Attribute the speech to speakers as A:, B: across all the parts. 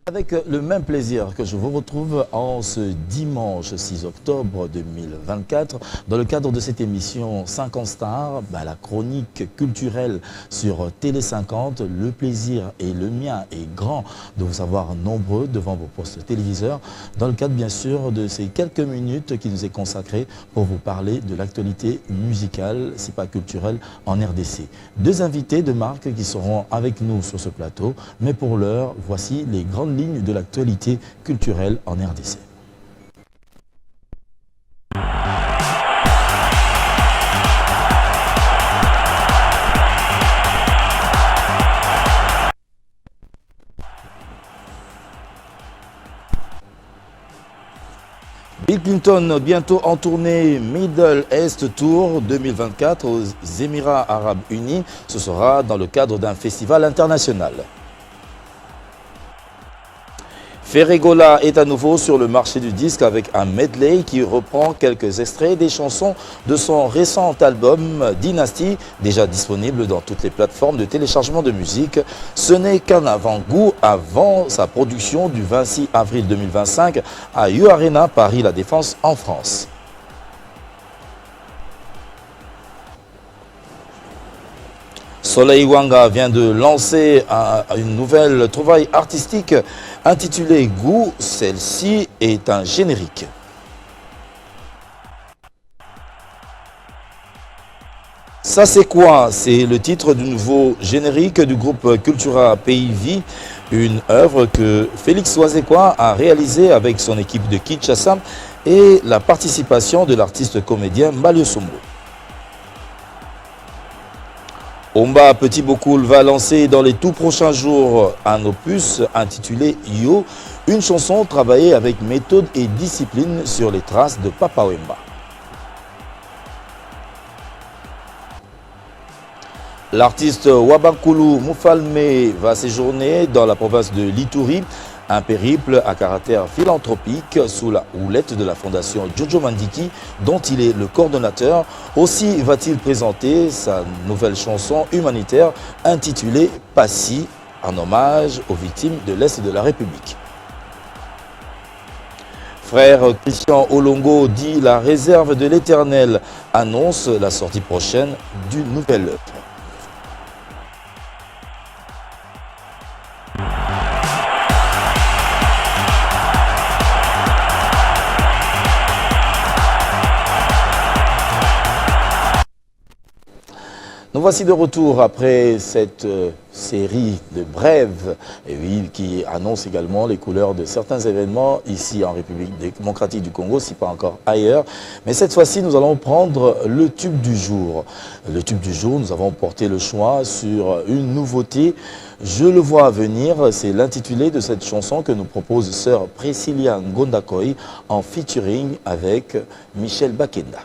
A: Avec le même plaisir que je vous retrouve en ce dimanche 6 octobre 2024 dans le cadre de cette émission 50 stars, la chronique culturelle sur Télé 50. Le plaisir et le mien est grand de vous avoir nombreux devant vos postes téléviseurs dans le cadre bien sûr de ces quelques minutes qui nous est consacrées pour vous parler de l'actualité musicale, si pas culturelle, en RDC. Deux invités de marque qui seront avec nous sur ce plateau, mais pour l'heure, voici les grandes lignes de l'actualité culturelle en RDC. Bill Clinton bientôt en tournée Middle East Tour 2024 aux Émirats Arabes Unis. Ce sera dans le cadre d'un festival international. Ferregola est à nouveau sur le marché du disque avec un medley qui reprend quelques extraits des chansons de son récent album Dynasty, déjà disponible dans toutes les plateformes de téléchargement de musique. Ce n'est qu'un avant-goût avant sa production du 26 avril 2025 à U Arena Paris La Défense en France. Soleil Wanga vient de lancer une nouvelle trouvaille artistique intitulée Goût. Celle-ci est un générique. Ça c'est quoi? C'est le titre du nouveau générique du groupe Cultura Pays Vie, une œuvre que Félix Oazekwa a réalisée avec son équipe de Kinshasa et la participation de l'artiste comédien Malio Sombo. Omba Petit Bokoul va lancer dans les tout prochains jours un opus intitulé Yo, une chanson travaillée avec méthode et discipline sur les traces de Papa Wemba. L'artiste Wabankulu Mufalme va séjourner dans la province de l'Ituri, un périple à caractère philanthropique sous la houlette de la fondation Jojo Mandiki, dont il est le coordonnateur. Aussi va-t-il présenter sa nouvelle chanson humanitaire intitulée Passy, en hommage aux victimes de l'Est de la République. Frère Christian Olongo dit la réserve de l'Éternel annonce la sortie prochaine d'une nouvelle œuvre. Nous voici de retour après cette série de brèves qui annonce également les couleurs de certains événements ici en République démocratique du Congo, si pas encore ailleurs. Mais cette fois-ci, nous allons prendre le tube du jour. Le tube du jour, nous avons porté le choix sur une nouveauté. Je le vois venir, c'est l'intitulé de cette chanson que nous propose sœur Priscilla Ngondakoy en featuring avec Michel Bakenda.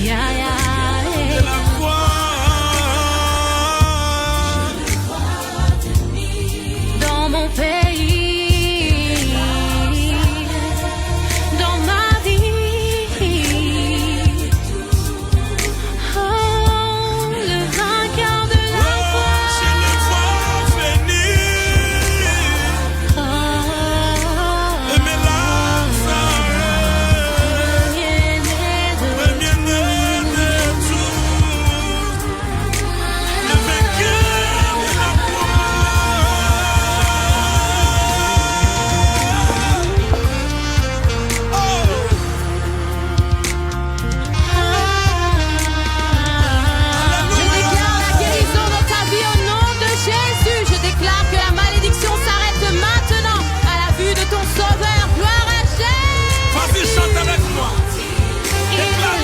B: de la croix.
C: Dans mon pays, dans ma vie, oh, le vainqueur de la croix.
B: Je le vois venir. Et mes larmes s'arrêtent. Premier-né de tout. Le vainqueur de la croix.
C: Je déclare la guérison dans ta vie au nom de Jésus. Je déclare que la malédiction s'arrête maintenant à la vue de ton sauveur. Gloire à Jésus.
B: Vas-y, chante avec moi.
C: Il est là,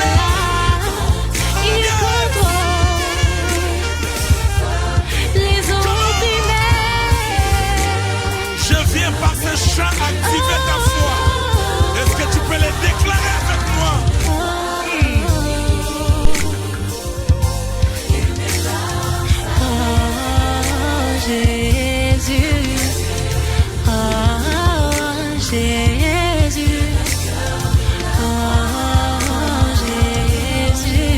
C: il contrôle les opprimés.
B: Je viens par ce chant activer ta foi. Est-ce que tu peux les déclarer avec moi?
C: Oh Jésus, oh Jésus, oh Jésus, oh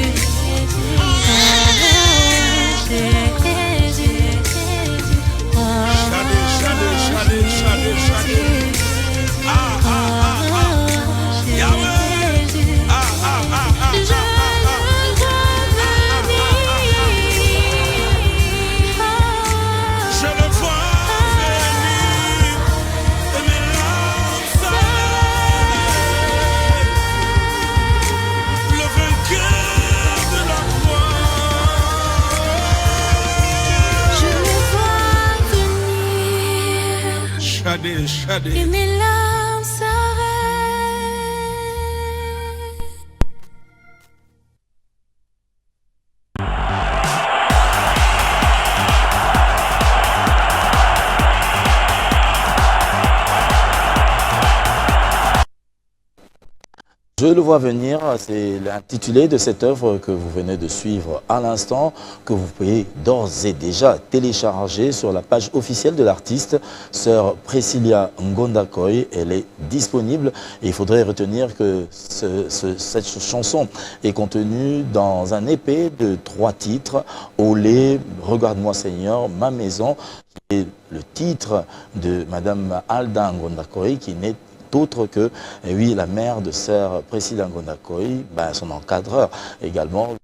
C: Jésus,
B: Chalet. Yahweh. Je le vois venir. Et mes larmes s'arrêtent. Le vainqueur de la croix.
C: Je le vois venir
B: Chalet.
C: et mes larmes s'arrêtent.
A: Je le vois venir, c'est l'intitulé de cette œuvre que vous venez de suivre à l'instant, que vous pouvez d'ores et déjà télécharger sur la page officielle de l'artiste, sœur Priscilla Ngondakoy. Elle est disponible et il faudrait retenir que cette chanson est contenue dans un EP de 3 titres, Olé, Regarde-moi Seigneur, Ma Maison, qui est le titre de Madame Alda Ngondakoy, qui n'est autre que, oui, la mère de sœur Priscilla Ngondakoy, son encadreur également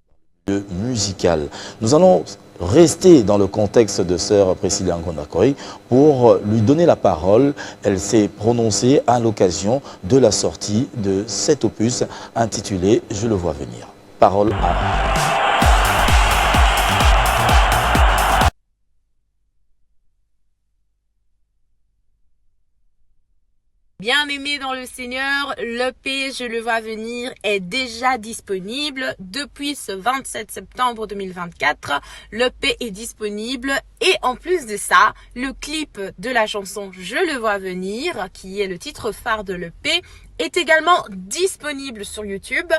A: de musical. Nous allons rester dans le contexte de sœur Priscilla Ngondakoy pour lui donner la parole. Elle s'est prononcée à l'occasion de la sortie de cet opus intitulé « Je le vois venir ». Parole à...
D: Bien-aimé dans le Seigneur, l'EP Je le vois venir est déjà disponible depuis ce 27 septembre 2024. L'EP est disponible et en plus de ça, le clip de la chanson Je le vois venir, qui est le titre phare de l'EP, est également disponible sur YouTube,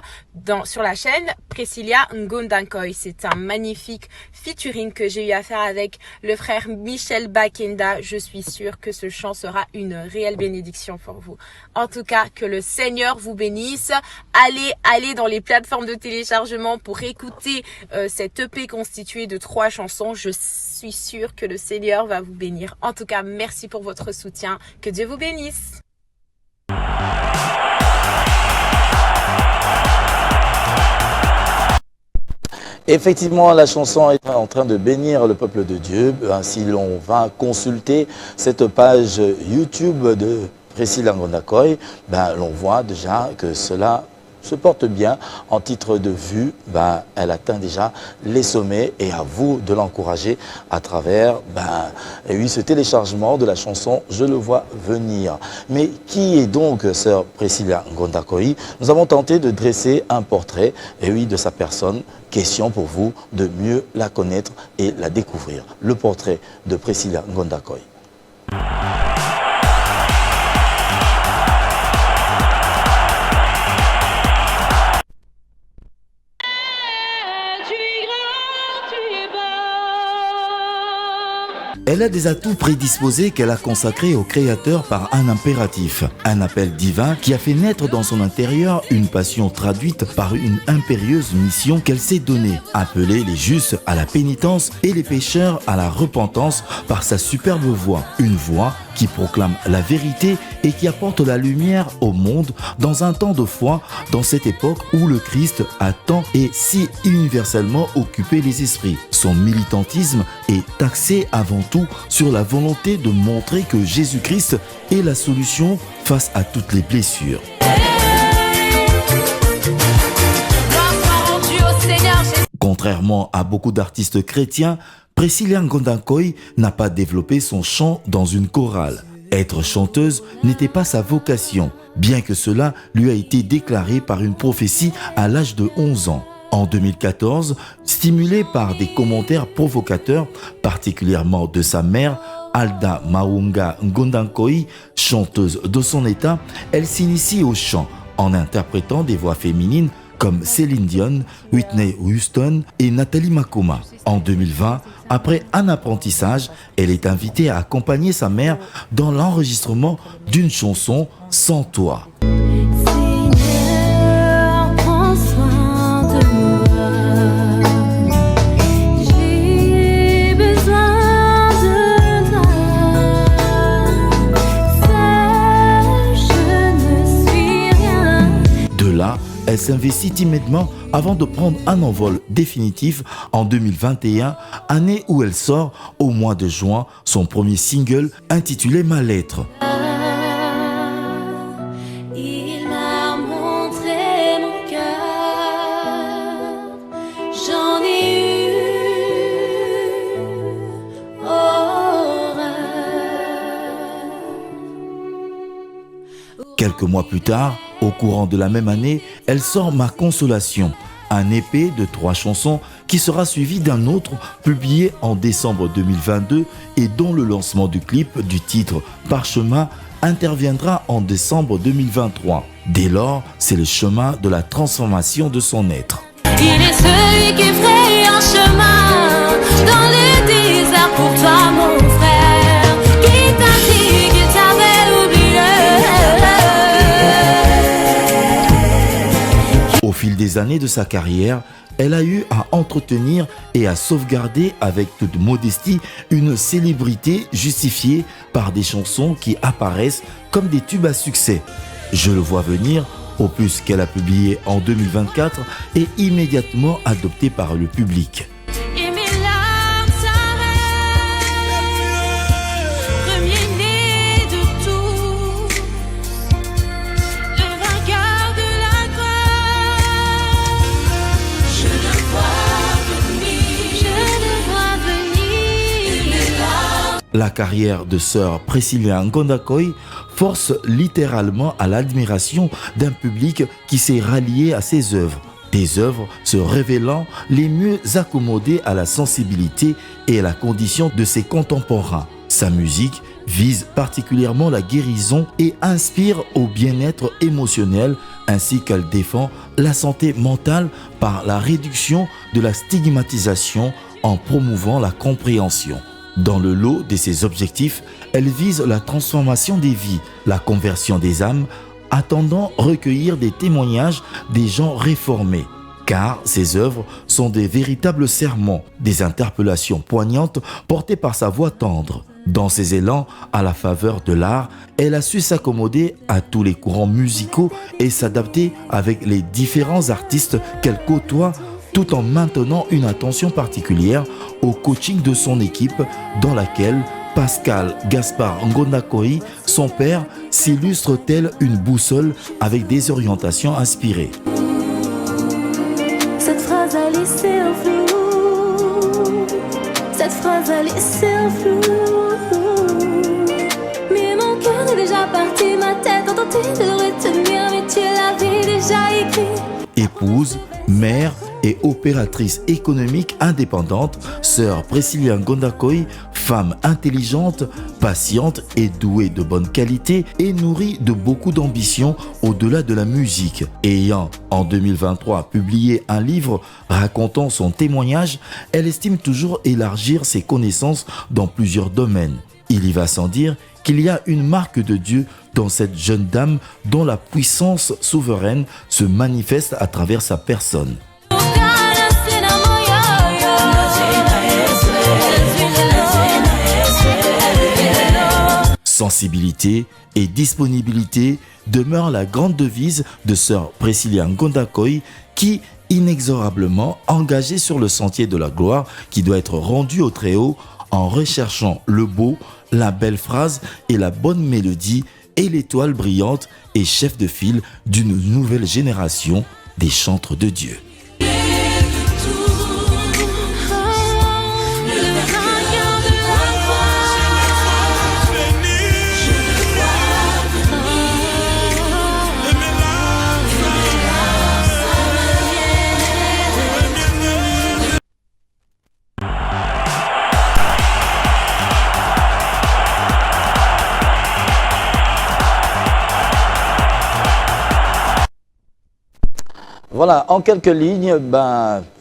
D: sur la chaîne Priscilla Ngondakoy. C'est un magnifique featuring que j'ai eu à faire avec le frère Michel Bakenda. Je suis sûre que ce chant sera une réelle bénédiction pour vous. En tout cas, que le Seigneur vous bénisse. Allez dans les plateformes de téléchargement pour écouter cette EP constituée de 3 chansons. Je suis sûre que le Seigneur va vous bénir. En tout cas, merci pour votre soutien. Que Dieu vous bénisse.
A: Effectivement, la chanson est en train de bénir le peuple de Dieu. Si l'on va consulter cette page YouTube de Priscilla Ngondakoy, l'on voit déjà que cela se porte bien. En titre de vue, elle atteint déjà les sommets et à vous de l'encourager à travers ce téléchargement de la chanson Je le vois venir. Mais qui est donc sœur Priscilla Ngondakoy? Nous avons tenté de dresser un portrait de sa personne. Question pour vous de mieux la connaître et la découvrir. Le portrait de Priscilla Ngondakoy. Elle a des atouts prédisposés qu'elle a consacrés au Créateur par un impératif, un appel divin qui a fait naître dans son intérieur une passion traduite par une impérieuse mission qu'elle s'est donnée, appeler les justes à la pénitence et les pécheurs à la repentance par sa superbe voix, une voix qui proclame la vérité et qui apporte la lumière au monde dans un temps de foi, dans cette époque où le Christ a tant et si universellement occupé les esprits. Son militantisme est axé avant tout sur la volonté de montrer que Jésus-Christ est la solution face à toutes les blessures. Contrairement à beaucoup d'artistes chrétiens, Priscilla Ngondakoy n'a pas développé son chant dans une chorale. Être chanteuse n'était pas sa vocation, bien que cela lui a été déclaré par une prophétie à l'âge de 11 ans. En 2014, stimulée par des commentaires provocateurs, particulièrement de sa mère, Alda Maunga Ngondakoy, chanteuse de son état, elle s'initie au chant en interprétant des voix féminines comme Céline Dion, Whitney Houston et Nathalie Makoma. En 2020, après un apprentissage, elle est invitée à accompagner sa mère dans l'enregistrement d'une chanson « Sans toi ». Elle s'investit timidement avant de prendre un envol définitif en 2021, année où elle sort au mois de juin son premier single intitulé « Ma lettre ».
C: Il m'a montré mon cœur, j'en ai eu horreur.
A: Quelques mois plus tard, au courant de la même année, elle sort Ma Consolation, un EP de 3 chansons qui sera suivi d'un autre publié en décembre 2022 et dont le lancement du clip du titre Parchemin interviendra en décembre 2023. Dès lors, c'est le chemin de la transformation de son être.
C: Il est celui qui fraye un chemin dans le désert pour toi, mon frère, qui t'a dit qu'il t'avait oublié.
A: Au fil des années de sa carrière, elle a eu à entretenir et à sauvegarder avec toute modestie une célébrité justifiée par des chansons qui apparaissent comme des tubes à succès. Je le vois venir, opus qu'elle a publié en 2024 et immédiatement adopté par le public.
C: Et mes larmes s'arrêtent, premier-né de tous, le vainqueur de la gloire. Je le vois venir, je le vois venir. Et mes larmes.
A: La carrière de sœur Priscilla Ngondakoy force littéralement à l'admiration d'un public qui s'est rallié à ses œuvres. Des œuvres se révélant les mieux accommodées à la sensibilité et à la condition de ses contemporains. Sa musique vise particulièrement la guérison et inspire au bien-être émotionnel ainsi qu'elle défend la santé mentale par la réduction de la stigmatisation en promouvant la compréhension. Dans le lot de ses objectifs, elle vise la transformation des vies, la conversion des âmes, attendant recueillir des témoignages des gens réformés. Car ses œuvres sont des véritables sermons, des interpellations poignantes portées par sa voix tendre. Dans ses élans à la faveur de l'art, elle a su s'accommoder à tous les courants musicaux et s'adapter avec les différents artistes qu'elle côtoie, tout en maintenant une attention particulière au coaching de son équipe dans laquelle Pascal Gaspard Ngondakoy, son père, s'illustre tel une boussole avec des orientations inspirées.
C: Cette phrase a laissé un flou, cette phrase a laissé un flou. Mais mon cœur est déjà parti, ma tête a tenté de le retenir, mais tu l'avais déjà écrit.
A: Épouse, mère et opératrice économique indépendante, sœur Priscilla Ngondakoy femme intelligente, patiente et douée de bonnes qualités et nourrie de beaucoup d'ambition au-delà de la musique. Ayant en 2023 publié un livre racontant son témoignage, elle estime toujours élargir ses connaissances dans plusieurs domaines. Il y va sans dire qu'il y a une marque de Dieu dans cette jeune dame dont la puissance souveraine se manifeste à travers sa personne. Sensibilité et disponibilité demeurent la grande devise de sœur Priscilla Ngondakoy qui, inexorablement engagée sur le sentier de la gloire qui doit être rendu au Très-Haut en recherchant le beau, la belle phrase et la bonne mélodie et l'étoile brillante et chef de file d'une nouvelle génération des chantres de Dieu. Voilà, en quelques lignes,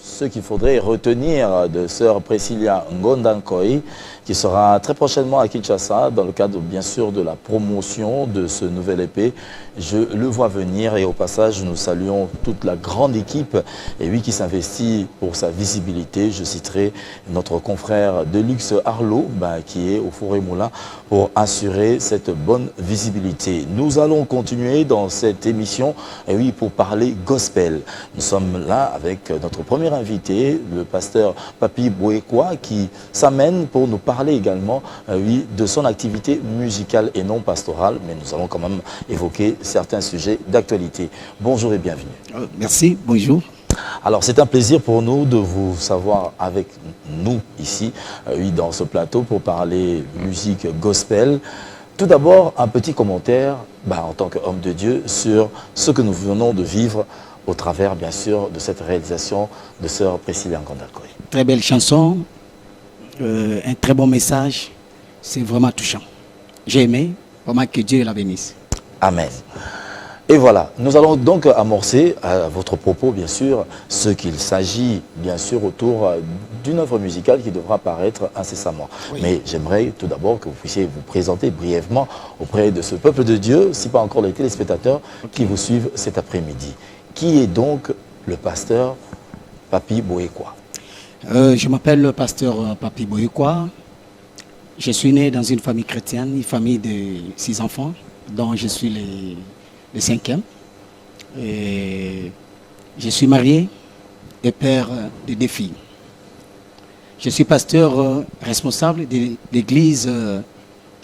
A: ce qu'il faudrait retenir de sœur Priscilla Ngondakoy, qui sera très prochainement à Kinshasa dans le cadre bien sûr de la promotion de ce nouvel EP. Je le vois venir et au passage nous saluons toute la grande équipe et oui qui s'investit pour sa visibilité. Je citerai notre confrère Deluxe Arlo qui est au Four et Moulin pour assurer cette bonne visibilité. Nous allons continuer dans cette émission et oui pour parler gospel. Nous sommes là avec notre premier invité, le pasteur Papi Boekwa qui s'amène pour nous parler également de son activité musicale et non pastorale, mais nous allons quand même évoquer certains sujets d'actualité. Bonjour et bienvenue.
E: Merci, bonjour.
A: Alors c'est un plaisir pour nous de vous savoir avec nous ici, dans ce plateau pour parler musique gospel. Tout d'abord, un petit commentaire en tant qu'homme de Dieu sur ce que nous venons de vivre au travers, bien sûr, de cette réalisation de sœur Priscilla Ngondakoy.
E: Très belle chanson, un très bon message, c'est vraiment touchant. J'ai aimé, vraiment que Dieu la bénisse.
A: Amen. Et voilà, nous allons donc amorcer à votre propos, bien sûr, ce qu'il s'agit, bien sûr, autour d'une œuvre musicale qui devra paraître incessamment. Oui. Mais j'aimerais tout d'abord que vous puissiez vous présenter brièvement auprès de ce peuple de Dieu, si pas encore les téléspectateurs qui vous suivent cet après-midi. Qui est donc le pasteur Papi Boekwa?
E: Je m'appelle le pasteur Papi Boekwa. Je suis né dans une famille chrétienne, une famille de 6 enfants, dont je suis le 5e. Et je suis marié et père de 2 filles. Je suis pasteur responsable de l'église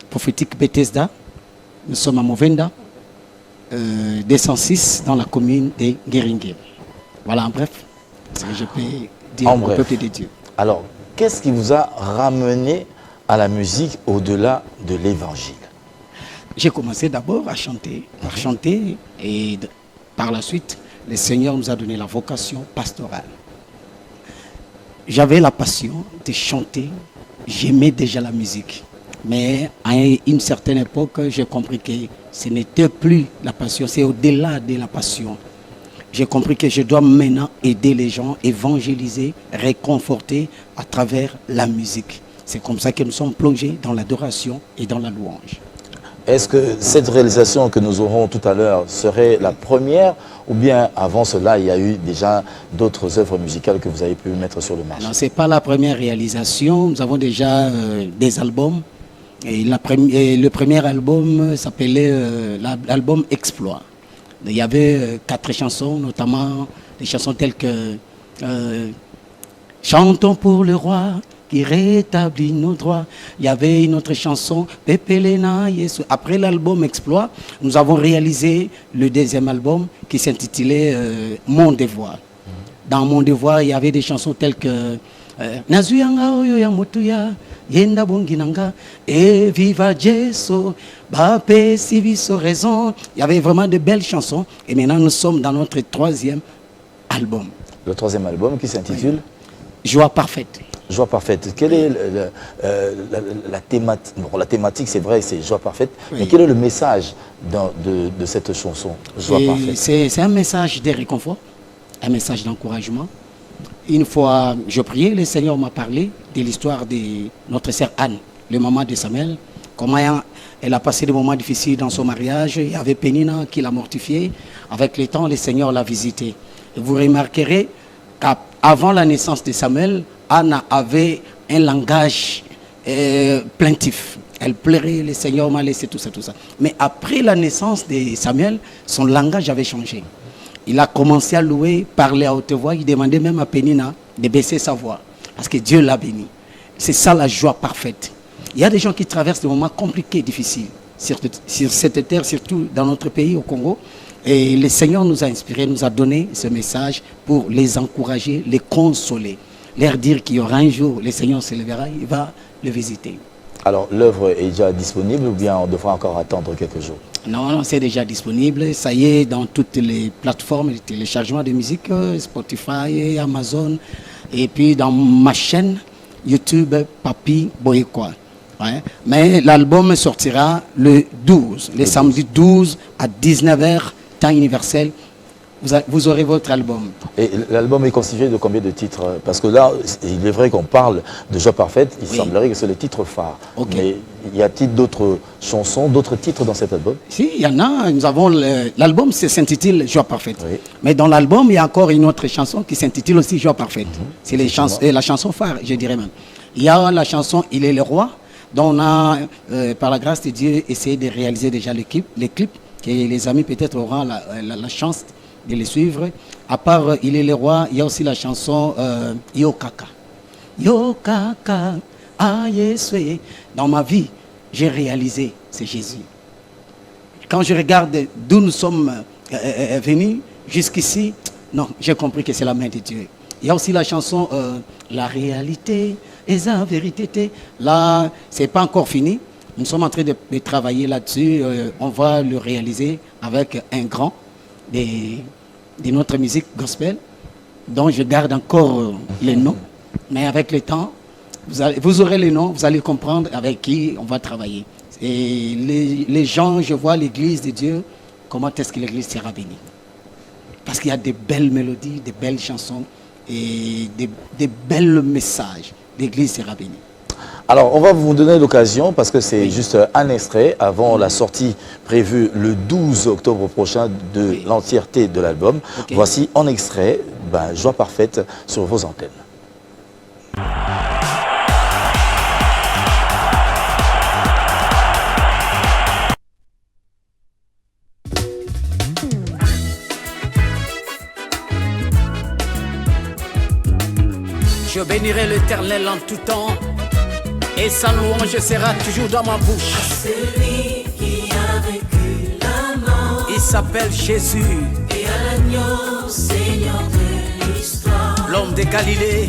E: prophétique Bethesda. Nous sommes à Movenda. 206 dans la commune de Guéringué. Voilà en bref ce que je peux dire au peuple de Dieu.
A: Alors, qu'est-ce qui vous a ramené à la musique au-delà de l'évangile?
E: J'ai commencé d'abord à chanter, et par la suite, le Seigneur nous a donné la vocation pastorale. J'avais la passion de chanter, j'aimais déjà la musique. Mais à une certaine époque, j'ai compris que ce n'était plus la passion, c'est au-delà de la passion. J'ai compris que je dois maintenant aider les gens, évangéliser, réconforter à travers la musique. C'est comme ça que nous sommes plongés dans l'adoration et dans la louange.
A: Est-ce que cette réalisation que nous aurons tout à l'heure serait la première ou bien avant cela, il y a eu déjà d'autres œuvres musicales que vous avez pu mettre sur le marché?
E: Non, ce n'est pas la première réalisation. Nous avons déjà des albums. Et le premier album s'appelait l'album Exploit. Il y avait 4 chansons, notamment des chansons telles que Chantons pour le roi qui rétablit nos droits. Il y avait une autre chanson, Pepelena Yesu. Après l'album Exploit, nous avons réalisé le 2e album qui s'intitulait Mon devoir. Dans Mon devoir, il y avait des chansons telles que Nazuyanga oyo ya motuya yenda bonginanga et viva Jesu bape siviso raison. Il y avait vraiment de belles chansons et maintenant nous sommes dans notre 3e album.
A: Le 3e album qui s'intitule
E: Joie parfaite.
A: Joie parfaite. Quelle est la thématique? Bon, la thématique, c'est vrai, c'est joie parfaite.
E: Oui.
A: Mais quel est le message de cette chanson, Joie parfaite?
E: C'est un message de réconfort, un message d'encouragement. Une fois, je priais, le Seigneur m'a parlé de l'histoire de notre sœur Anne, le maman de Samuel. Comment elle a passé des moments difficiles dans son mariage. Il y avait Pénina qui l'a mortifiée. Avec le temps, le Seigneur l'a visitée. Et vous remarquerez qu'avant la naissance de Samuel, Anne avait un langage plaintif. Elle pleurait, le Seigneur m'a laissé, tout ça, tout ça. Mais après la naissance de Samuel, son langage avait changé. Il a commencé à louer, parler à haute voix. Il demandait même à Pénina de baisser sa voix. Parce que Dieu l'a béni. C'est ça la joie parfaite. Il y a des gens qui traversent des moments compliqués, difficiles, sur cette terre, surtout dans notre pays, au Congo. Et le Seigneur nous a inspirés, nous a donné ce message pour les encourager, les consoler. Leur dire qu'il y aura un jour, le Seigneur se lèvera, il va le visiter.
A: Alors, l'œuvre est déjà disponible ou bien on devra encore attendre quelques jours?
E: Non, c'est déjà disponible. Ça y est, dans toutes les plateformes de téléchargement de musique, Spotify, Amazon. Et puis dans ma chaîne YouTube, Papi Boyekwa. Ouais. Mais l'album sortira le 12, le samedi 12 à 19h, temps universel. Vous aurez votre album.
A: Et l'album est constitué de combien de titres? Parce que là, il est vrai qu'on parle de Joie parfaite, il semblerait que c'est le titre phare.
E: Okay.
A: Mais y a-t-il d'autres chansons, d'autres titres dans cet album?
E: Si, il y en a. Nous avons l'album s'intitule Joie parfaite.
A: Oui.
E: Mais dans l'album, il y a encore une autre chanson qui s'intitule aussi Joie parfaite. C'est la chanson phare, je dirais même. Il y a la chanson Il est le roi, dont on a, par la grâce de Dieu, essayé de réaliser déjà les clips, que les amis peut-être auront la chance de les suivre. À part Il est le roi, il y a aussi la chanson Yo Kaka. Yo Kaka, ah Yeswe. Dans ma vie, j'ai réalisé, c'est Jésus. Quand je regarde d'où nous sommes venus jusqu'ici, non, j'ai compris que c'est la main de Dieu. Il y a aussi la chanson La réalité et la vérité. Là, c'est pas encore fini. Nous sommes en train de travailler là-dessus. On va le réaliser avec un grand de notre musique gospel, dont je garde encore les noms. Mais avec le temps, vous aurez les noms, vous allez comprendre avec qui on va travailler. Et les gens, je vois l'église de Dieu, comment est-ce que l'église sera bénie. Parce qu'il y a des belles mélodies, des belles chansons et des belles messages. L'église sera bénie.
A: Alors, on va vous donner l'occasion, parce que c'est juste un extrait avant la sortie prévue le 12 octobre prochain de l'entièreté de l'album.
E: Okay.
A: Voici en extrait, Joie parfaite sur vos antennes.
E: Je bénirai l'Éternel en tout temps, et sa louange sera toujours dans ma bouche.
F: Celui qui a vaincu la mort,
E: Il s'appelle Jésus,
F: et à l'agneau, Seigneur de l'histoire.
E: l'homme de Galilée.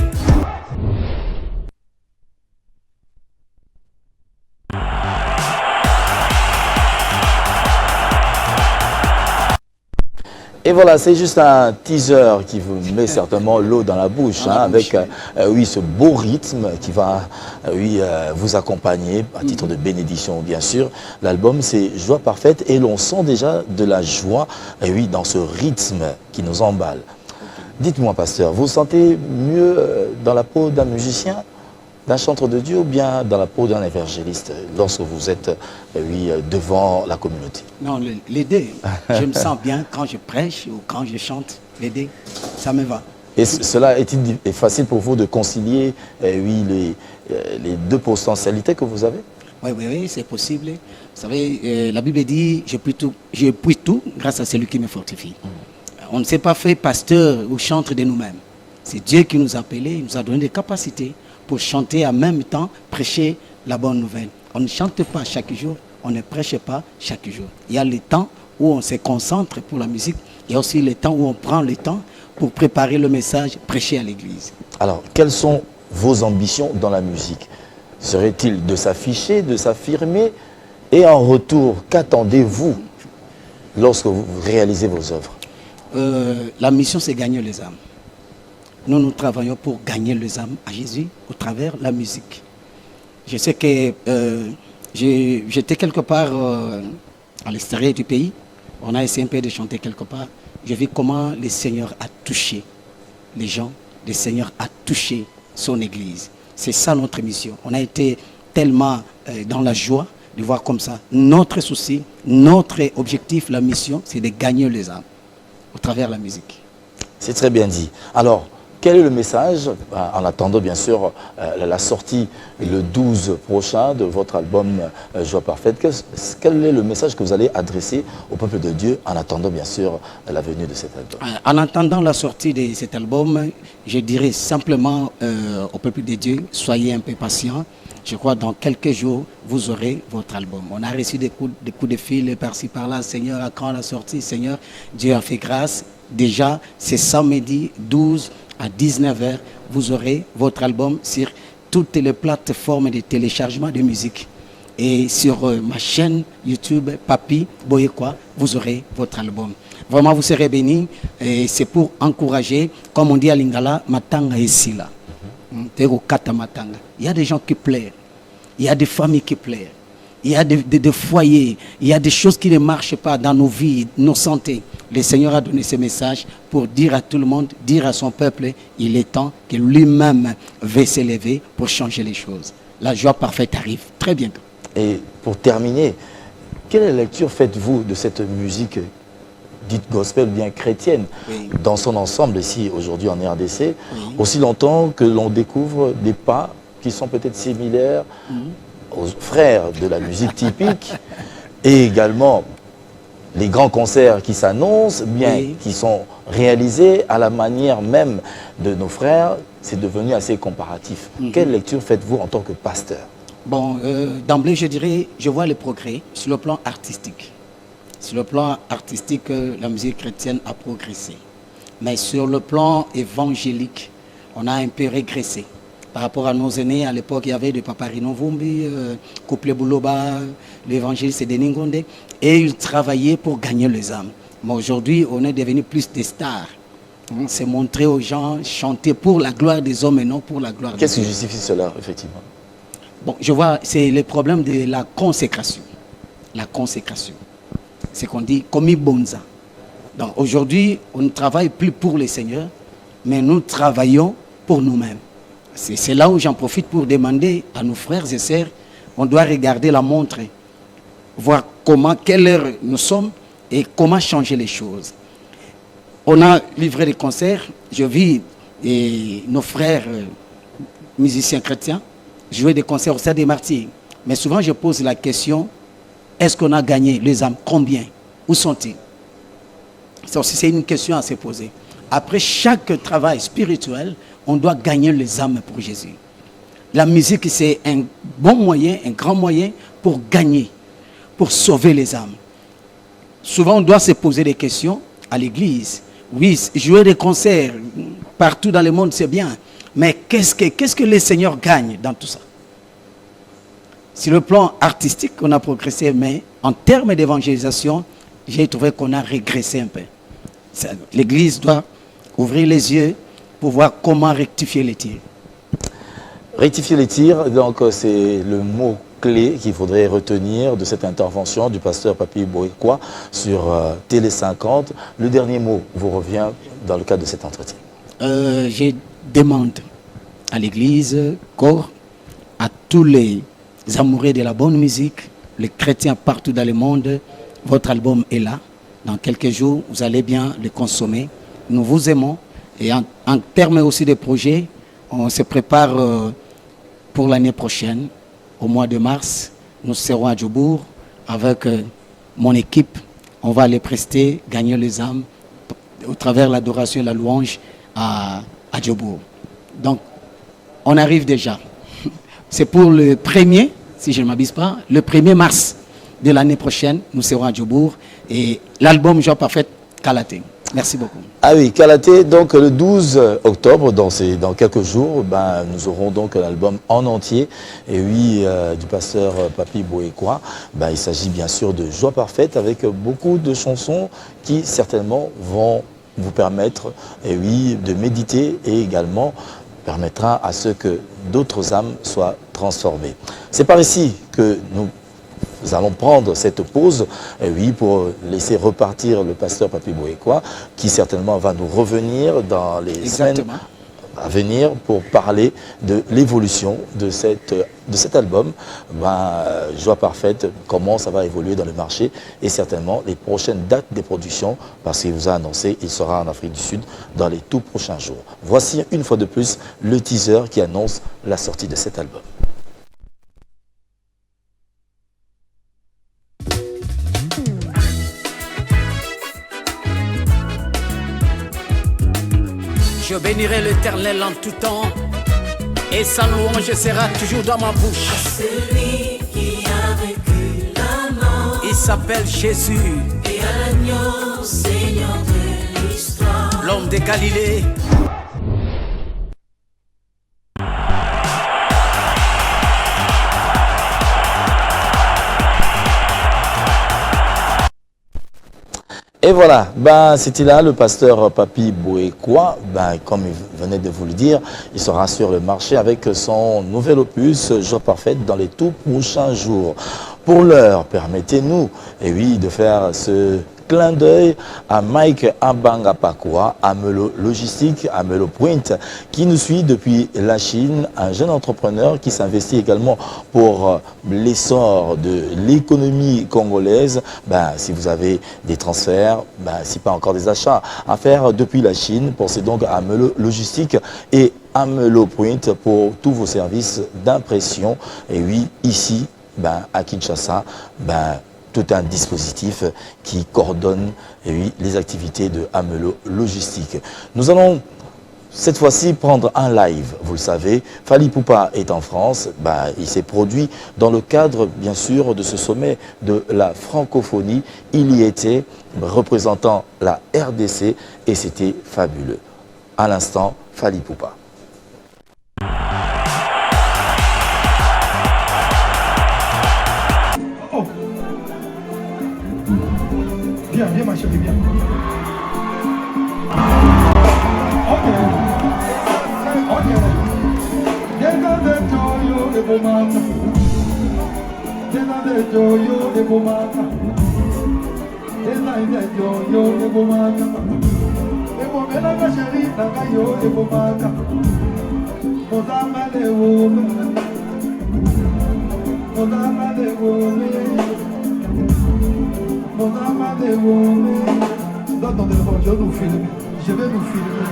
A: Et voilà, c'est juste un teaser qui vous met certainement l'eau dans la bouche, avec ce beau rythme qui va vous accompagner à titre de bénédiction, bien sûr. L'album, c'est Joie parfaite et l'on sent déjà de la joie dans ce rythme qui nous emballe. Dites-moi, pasteur, vous vous sentez mieux dans la peau d'un musicien, d'un chanteur de Dieu ou bien dans la peau d'un évangéliste lorsque vous êtes devant la communauté?
E: Non, les deux. Je me sens bien quand je prêche ou quand je chante. Les deux, ça me va.
A: Et cela est-il facile pour vous de concilier les deux potentialités que vous avez?
E: Oui, c'est possible. Vous savez, la Bible dit, je puis tout grâce à celui qui me fortifie. On ne s'est pas fait pasteur ou chanteur de nous-mêmes. C'est Dieu qui nous a appelés, il nous a donné des capacités pour chanter en même temps, prêcher la bonne nouvelle. On ne chante pas chaque jour, on ne prêche pas chaque jour. Il y a le temps où on se concentre pour la musique, il y a aussi le temps où on prend le temps pour préparer le message, prêcher à l'église.
A: Alors, quelles sont vos ambitions dans la musique? Serait-il de s'afficher, de s'affirmer? Et en retour, qu'attendez-vous lorsque vous réalisez vos œuvres?
E: La mission, c'est gagner les âmes. nous travaillons pour gagner les âmes à Jésus au travers de la musique. Je sais que j'étais quelque part à l'extérieur du pays. On a essayé un peu de chanter quelque part. Je vis comment le Seigneur a touché les gens. Le Seigneur a touché son Église. C'est ça notre mission. On a été tellement dans la joie de voir comme ça. Notre souci, notre objectif, la mission, c'est de gagner les âmes au travers de la musique.
A: C'est très bien dit. Alors, quel est le message, en attendant bien sûr la sortie le 12 prochain de votre album Joie Parfaite, quel est le message que vous allez adresser au peuple de Dieu en attendant bien sûr la venue de cet album?
E: En attendant la sortie de cet album, je dirais simplement au peuple de Dieu, soyez un peu patients. Je crois que dans quelques jours, vous aurez votre album. On a reçu des coups de fil par-ci par-là. Seigneur, à quand la sortie? Seigneur, Dieu a fait grâce. Déjà, c'est samedi 12 à 19h, vous aurez votre album sur toutes les plateformes de téléchargement de musique. Et sur ma chaîne YouTube, Papi Boyekwa, vous aurez votre album. Vraiment, vous serez bénis. Et c'est pour encourager, comme on dit à Lingala, Matanga et Sila. Il y a des gens qui pleurent. Il y a des familles qui pleurent. Il y a des foyers. Il y a des choses qui ne marchent pas dans nos vies, nos santé. Le Seigneur a donné ce message pour dire à tout le monde, dire à son peuple, il est temps que lui-même va s'élever pour changer les choses. La joie parfaite arrive très bientôt.
A: Et pour terminer, quelle lecture faites-vous de cette musique dite gospel bien chrétienne, oui, dans son ensemble ici aujourd'hui en RDC, oui, aussi longtemps que l'on découvre des pas qui sont peut-être similaires aux frères de la musique typique et également les grands concerts qui s'annoncent, bien oui, qui sont réalisés à la manière même de nos frères, c'est devenu assez comparatif. Quelle lecture faites-vous en tant que pasteur?
E: Bon, d'emblée, je dirais, je vois les progrès sur le plan artistique. Sur le plan artistique, la musique chrétienne a progressé. Mais sur le plan évangélique, on a un peu régressé. Par rapport à nos aînés, à l'époque, il y avait de Paparino Vumbi, Couple Bouloba, l'évangéliste de Ningonde, et ils travaillaient pour gagner les âmes. Mais aujourd'hui, on est devenu plus des stars. C'est montrer aux gens, chanter pour la gloire des hommes et non pour la gloire des hommes.
A: Qu'est-ce qui justifie cela, effectivement?
E: Bon, je vois, c'est le problème de la consécration. La consécration. C'est qu'on dit komi bonza. Donc aujourd'hui, on ne travaille plus pour le Seigneur, mais nous travaillons pour nous-mêmes. C'est là où j'en profite pour demander à nos frères et sœurs, on doit regarder la montre, voir quelle heure nous sommes et comment changer les choses. On a livré des concerts, je vis nos frères musiciens chrétiens jouer des concerts au Stade des Martyrs. Mais souvent je pose la question, est-ce qu'on a gagné les âmes? Combien? Où sont-ils? C'est une question à se poser. Après chaque travail spirituel, on doit gagner les âmes pour Jésus. La musique, c'est un bon moyen, un grand moyen pour gagner, pour sauver les âmes. Souvent, on doit se poser des questions à l'église. Oui, jouer des concerts partout dans le monde, c'est bien. Mais qu'est-ce que le Seigneur gagne dans tout ça? Sur le plan artistique, on a progressé, mais en termes d'évangélisation, j'ai trouvé qu'on a régressé un peu. L'église doit ouvrir les yeux pour voir comment rectifier les tirs.
A: Rectifier les tirs, donc c'est le mot clé qu'il faudrait retenir de cette intervention du pasteur Papi Boyekwa sur Télé 50. Le dernier mot vous revient dans le cadre de cet entretien.
E: Je demande à l'église, corps, à tous les amoureux de la bonne musique, les chrétiens partout dans le monde, votre album est là. Dans quelques jours, vous allez bien le consommer. Nous vous aimons. Et en termes aussi de projets, on se prépare pour l'année prochaine. Au mois de mars, nous serons à Djobour avec mon équipe. On va aller prester, gagner les âmes au travers l'adoration et la louange à Djobour. Donc, on arrive déjà. C'est pour le 1er, si je ne m'abuse pas, le 1er mars de l'année prochaine, nous serons à Djobour. Et l'album Joie Parfaite, Kalaté. Merci beaucoup.
A: Ah oui, Kalaté, donc le 12 octobre, dans quelques jours, nous aurons donc l'album en entier. Et oui, du pasteur Papi Boyekwa, il s'agit bien sûr de Joie Parfaite avec beaucoup de chansons qui certainement vont vous permettre, et oui, de méditer et également permettra à ce que d'autres âmes soient transformées. C'est par ici que nous allons prendre cette pause, et oui, pour laisser repartir le pasteur Papy Boekwa, qui certainement va nous revenir dans les semaines à venir pour parler de l'évolution de cet album, Joie Parfaite, comment ça va évoluer dans le marché et certainement les prochaines dates des productions, parce qu'il vous a annoncé qu'il sera en Afrique du Sud dans les tout prochains jours. Voici une fois de plus le teaser qui annonce la sortie de cet album.
E: Je bénirai l'Éternel en tout temps, et sa louange sera toujours dans ma bouche.
F: Celui qui a vaincu la mort,
E: Il s'appelle Jésus,
F: et à l'agneau, Seigneur de l'histoire.
E: l'homme de Galilée.
A: Et voilà, c'était là le pasteur Papy Boekwa. Comme il venait de vous le dire, il sera sur le marché avec son nouvel opus Joie Parfaite dans les tout prochains jours. Pour l'heure, permettez-nous, et oui, de faire ce clin d'œil à Mike Abangapakwa, Amelo Logistique, Amelo Point, qui nous suit depuis la Chine, un jeune entrepreneur qui s'investit également pour l'essor de l'économie congolaise. Si vous avez des transferts, si pas encore des achats à faire depuis la Chine, pensez donc à Amelo Logistique et Amelo Point pour tous vos services d'impression. Et oui, ici, à Kinshasa, tout un dispositif qui coordonne les activités de Amelo Logistique. Nous allons cette fois-ci prendre un live. Vous le savez, Fally Ipupa est en France. Il s'est produit dans le cadre, bien sûr, de ce sommet de la francophonie. Il y était représentant la RDC et c'était fabuleux. À l'instant, Fally Ipupa.
G: Viens ma chérie, viens. Ok. Dans ton téléphone, je nous filme. Je vais nous filmer.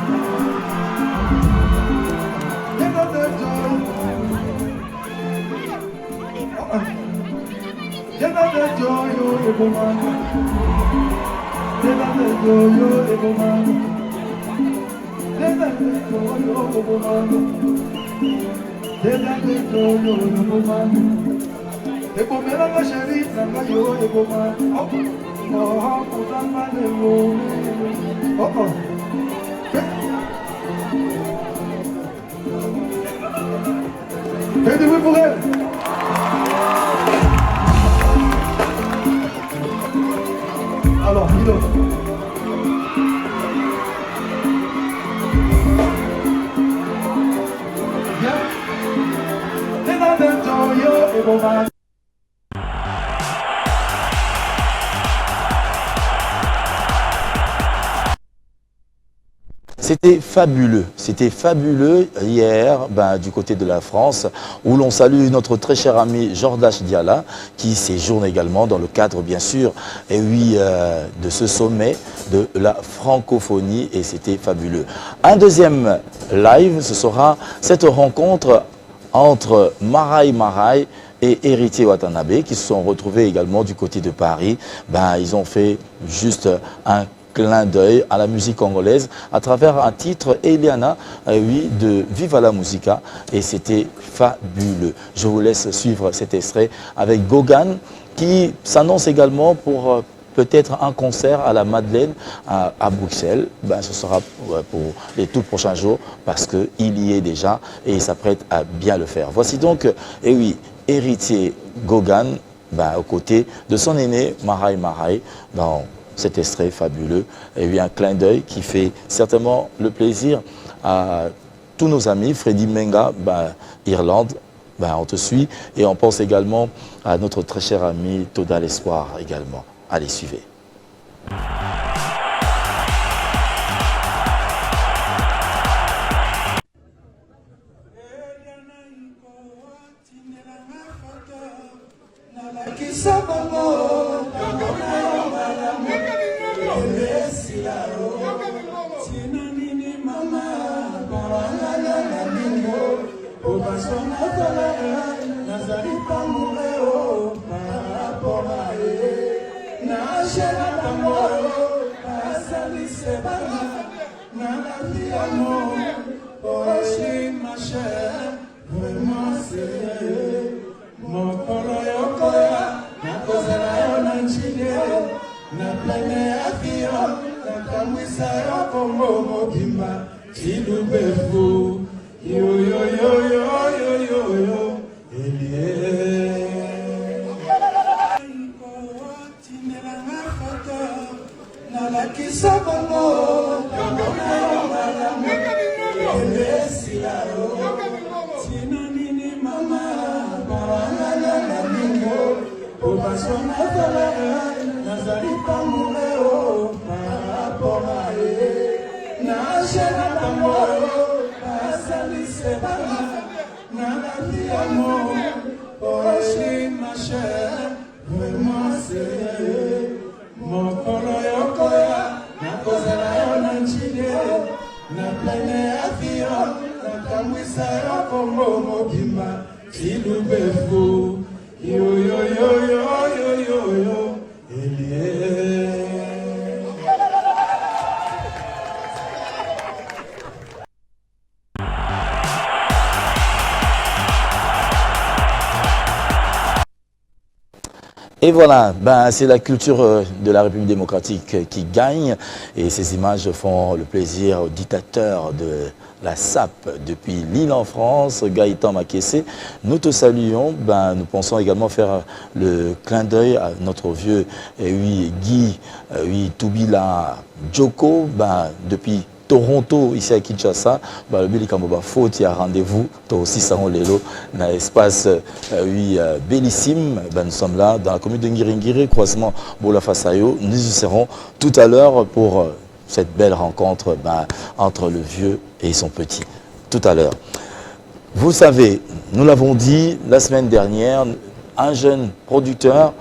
G: Faites du bruit pour elle. Alors, Milo. Viens. T'es dans le joyeux et bon mal.
A: C'était fabuleux hier du côté de la France où l'on salue notre très cher ami Jordache Diala qui séjourne également dans le cadre bien sûr de ce sommet de la francophonie et c'était fabuleux. Un deuxième live, ce sera cette rencontre entre Maraï et Héritier Watanabe qui se sont retrouvés également du côté de Paris. Ils ont fait juste un clin d'œil à la musique congolaise à travers un titre Eliana de Viva la Musica et c'était fabuleux. Je vous laisse suivre cet extrait avec Gogan qui s'annonce également pour peut-être un concert à la Madeleine à Bruxelles. Ce sera pour les tout prochains jours parce qu'il y est déjà et il s'apprête à bien le faire. Voici donc Héritier Gogan aux côtés de son aîné Maraï dans cet extrait fabuleux. Et bien un clin d'œil qui fait certainement le plaisir à tous nos amis. Freddy Menga, Irlande, on te suit. Et on pense également à notre très cher ami Total Espoir également. Allez, suivez. Et voilà, c'est la culture de la République démocratique qui gagne et ces images font le plaisir au dictateur de la SAP depuis Lille en France, Gaëtan Makessé. Nous te saluons, nous pensons également faire le clin d'œil à notre vieux Guy Toubila Djoko depuis Toronto, ici à Kinshasa, le Bilikamboba faut il y a rendez-vous, aussi Saron Lelo, dans l'espace bellissime. Nous sommes là dans la commune de Ngiringiri, croisement Bola Fasayo. Nous y serons tout à l'heure pour cette belle rencontre entre le vieux et son petit. Tout à l'heure. Vous savez, nous l'avons dit la semaine dernière, un jeune producteur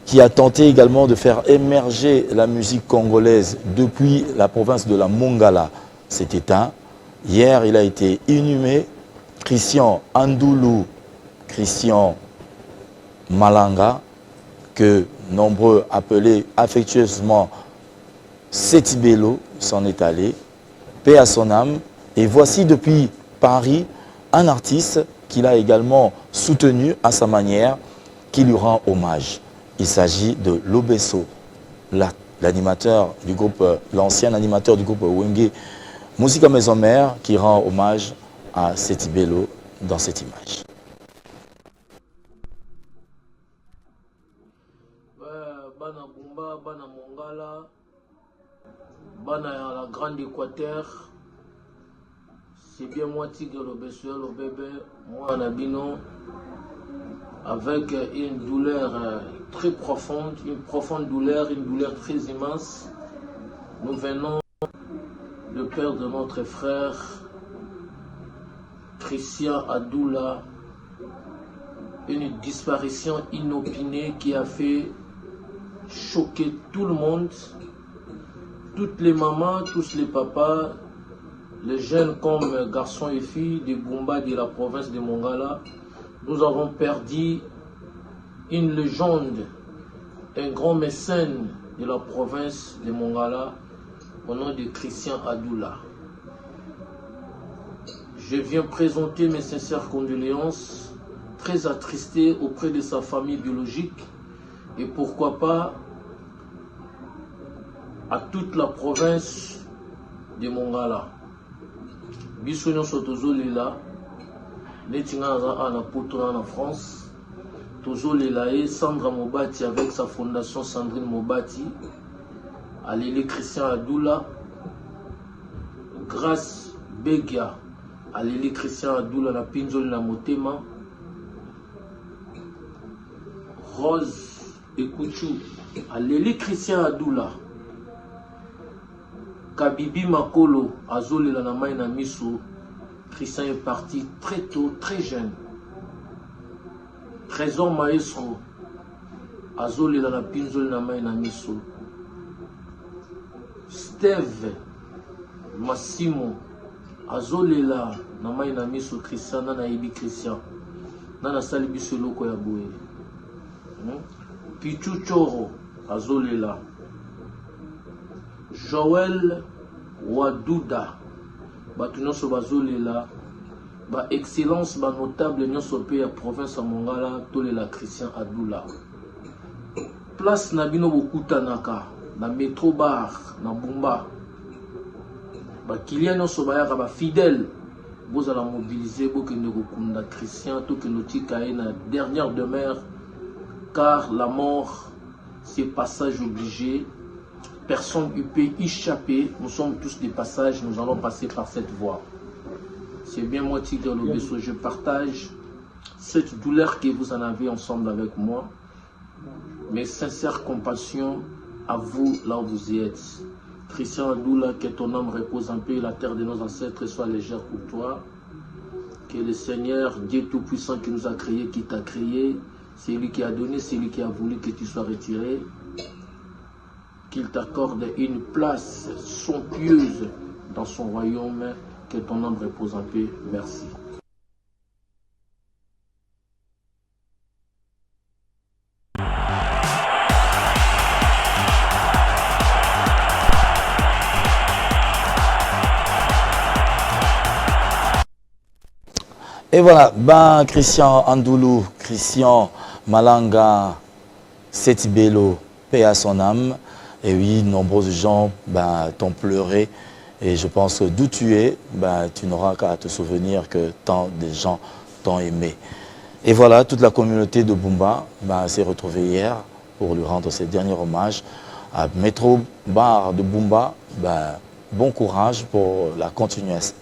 A: qui a tenté également de faire émerger la musique congolaise depuis la province de la Mongala s'est éteint. Hier, il a été inhumé. Christian Andoulou, Christian Malanga, que nombreux appelaient affectueusement Setibelo, s'en est allé. Paix à son âme. Et voici depuis Paris un artiste qu'il a également soutenu à sa manière, qui lui rend hommage. Il s'agit de Lobesso, l'animateur du groupe, l'ancien animateur du groupe Wenge Musique à Maison Mère, qui rend hommage à Setibelo dans cette image.
H: Bana Bumba, Bana Mongala, Bana la Grande Équateur, c'est bien moi Tigre Lobesso, le bébé, moi Nabino, avec une douleur très profonde, une profonde douleur, une douleur très immense. Nous venons de perdre notre frère Christian Adoula, une disparition inopinée qui a fait choquer tout le monde, toutes les mamans, tous les papas, les jeunes comme garçons et filles des Gumba de la province de Mongala. Nous avons perdu une légende, un grand mécène de la province de Mongala, au nom de Christian Adoula. Je viens présenter mes sincères condoléances, très attristé auprès de sa famille biologique et pourquoi pas à toute la province de Mongala. Bisognon Sotozolela, Netinga na Poutran en France, Tozolela et Sandra Mobati avec sa fondation Sandrine Mobati, Alele Christian Adoula, Grâce Begia, Alele Christian Adoula na Pinzoli na Motema, Rose Ekuchu, Alele Christian Adoula, Kabibi Makolo, Azole la Namai na Miso. Christian est parti très tôt, très jeune. Trésor Maestro, Azole la Pinzoli na Namai na Miso. Steve Massimo, Azole la Namai na Miso. Christian, Nana Ibi Christian, Nana Salibiso Loko ya Boe. Pichu Choro, Azole la. Joël Wadouda, Batunoso Bazolela, ba excellence, ba notable, nyonso pe ya province à Mongala, Tolela Christian Adoula. Place Nabino Bokutanaka, na Metro Bar, na Bumba. Ba client nyonso bayaka ba fidèle, vous allez mobiliser pour que nous Kunda Christian, tout que nous tika na dernière demeure, car la mort, c'est passage obligé. Personne ne peut y échapper. Nous sommes tous des passages. Nous allons passer par cette voie. C'est bien moi, Tigre Lobesso. Je partage cette douleur que vous en avez ensemble avec moi. Mes sincères compassions à vous là où vous y êtes. Christian Adoula, que ton âme repose en paix. La terre de nos ancêtres soit légère pour toi. Que le Seigneur, Dieu Tout-Puissant qui nous a créés, qui t'a créé, c'est lui qui a donné, c'est lui qui a voulu que tu sois retiré. Qu'il t'accorde une place somptueuse dans son royaume, que ton âme repose en paix. Merci.
A: Et voilà, ben Christian Andoulou, Christian Malanga, Setibelo, paix à son âme. Et oui, nombreux gens t'ont pleuré. Et je pense que d'où tu es, tu n'auras qu'à te souvenir que tant de gens t'ont aimé. Et voilà, toute la communauté de Bumba s'est retrouvée hier pour lui rendre ses derniers hommages. À Metro Bar de Bumba, bon courage pour la continuation.